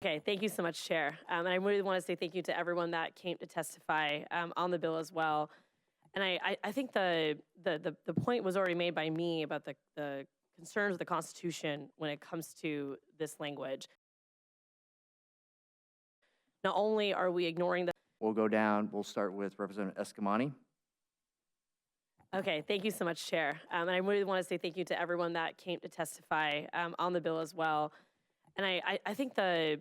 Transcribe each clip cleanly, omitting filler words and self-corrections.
Okay, thank you so much, Chair. And I really want to say thank you to everyone that came to testify on the bill as well. And I think the point was already made by me about the concerns of the Constitution when it comes to this language. Not only are we ignoring the... We'll go down. We'll start with Representative Eskamani. Okay, thank you so much, Chair. And I really want to say thank you to everyone that came to testify on the bill as well. And I think the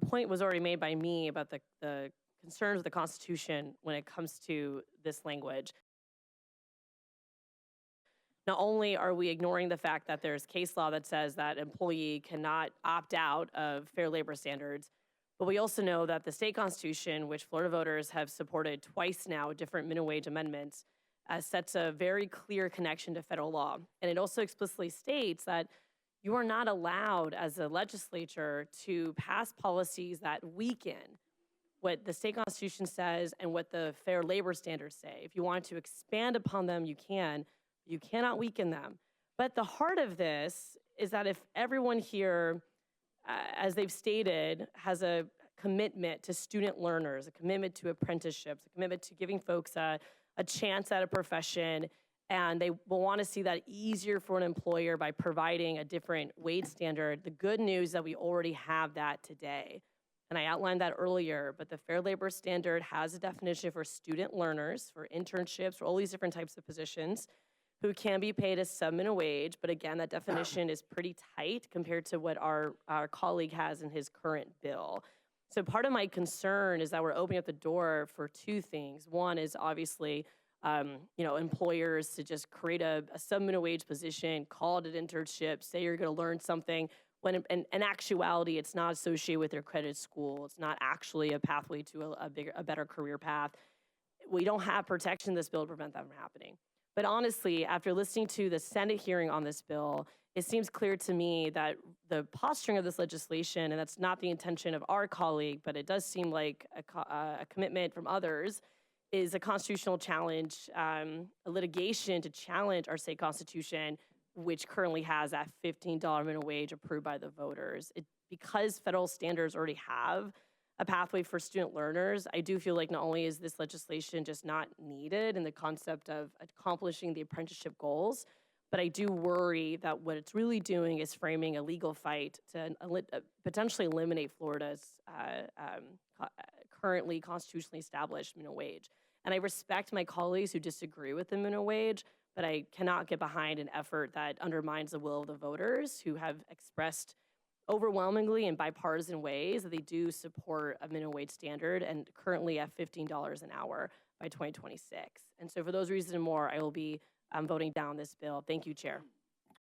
point was already made by me about the concerns of the Constitution when it comes to this language. Not only are we ignoring the fact that there's case law that says that an employee cannot opt out of fair labor standards, but we also know that the state constitution, which Florida voters have supported twice now, different minimum wage amendments, sets a very clear connection to federal law. And it also explicitly states that you are not allowed as a legislature to pass policies that weaken what the state constitution says and what the fair labor standards say. If you want to expand upon them, you can. You cannot weaken them. But the heart of this is that if everyone here, as they've stated, has a commitment to student learners, a commitment to apprenticeships, a commitment to giving folks a chance at a profession, and they will want to see that easier for an employer by providing a different wage standard. The good news is that we already have that today. And I outlined that earlier, but the Fair Labor Standard has a definition for student learners, for internships, for all these different types of positions who can be paid a sub-minimum wage. But again, that definition is pretty tight compared to what our colleague has in his current bill. So part of my concern is that we're opening up the door for two things. One is obviously employers to just create a sub-minimum wage position, call it an internship, say you're going to learn something, when in actuality, it's not associated with their accredited school. It's not actually a pathway to a better career path. We don't have protection in this bill to prevent that from happening. But honestly, after listening to the Senate hearing on this bill, it seems clear to me that the posturing of this legislation, and that's not the intention of our colleague, but it does seem like a commitment from others, is a constitutional challenge, a litigation to challenge our state constitution, which currently has that $15 minimum wage approved by the voters. Because federal standards already have a pathway for student learners, I do feel like not only is this legislation just not needed in the concept of accomplishing the apprenticeship goals, but I do worry that what it's really doing is framing a legal fight to potentially eliminate Florida's currently constitutionally established minimum wage. And I respect my colleagues who disagree with the minimum wage, but I cannot get behind an effort that undermines the will of the voters who have expressed overwhelmingly in bipartisan ways that they do support a minimum wage standard and currently at $15 an hour by 2026. And so for those reasons and more, I will be voting down this bill. Thank you, Chair.